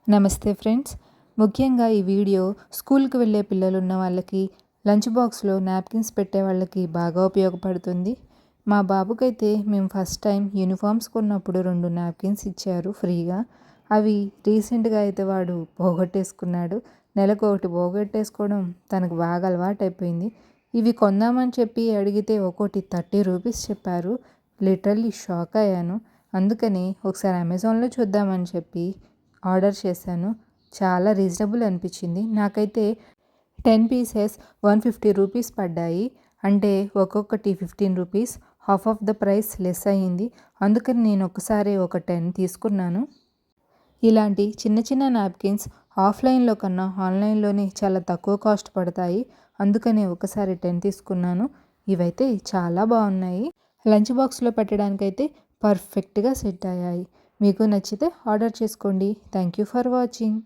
నమస్తే ఫ్రెండ్స్. ముఖ్యంగా ఈ వీడియో స్కూల్కి వెళ్ళే పిల్లలు ఉన్న వాళ్ళకి, లంచ్ బాక్స్లో నాప్కిన్స్ పెట్టే వాళ్ళకి బాగా ఉపయోగపడుతుంది. మా బాబుకైతే మేము ఫస్ట్ టైం యూనిఫామ్స్ కొన్నప్పుడు 2 నాప్కిన్స్ ఇచ్చారు ఫ్రీగా. అవి రీసెంట్గా అయితే వాడు పోగొట్టేసుకున్నాడు. నెలకొకటి పోగొట్టేసుకోవడం తనకు బాగా అలవాటైపోయింది. ఇవి కొందామని చెప్పి అడిగితే ఒక్కోటి 30 రూపీస్ చెప్పారు. లిటరల్లీ షాక్ అయ్యాను. అందుకని ఒకసారి అమెజాన్లో చూద్దామని చెప్పి ఆర్డర్ చేశాను. చాలా రీజనబుల్ అనిపించింది. నాకైతే 10 పీసెస్ 150 రూపీస్ పడ్డాయి. అంటే ఒక్కొక్కటి 15 rupees, half of the price less అయ్యింది. అందుకని నేను ఒకసారి ఒక 10 తీసుకున్నాను. ఇలాంటి చిన్న చిన్న నాప్కిన్స్ ఆఫ్లైన్లో కన్నా ఆన్లైన్లోనే చాలా తక్కువ కాస్ట్ పడతాయి. అందుకనే ఒకసారి 10 తీసుకున్నాను. ఇవైతే చాలా బాగున్నాయి. లంచ్ బాక్స్లో పెట్టడానికైతే పర్ఫెక్ట్గా సెట్ అయ్యాయి. మీకు నచ్చితే ఆర్డర్ చేసుకోండి. Thank you for watching.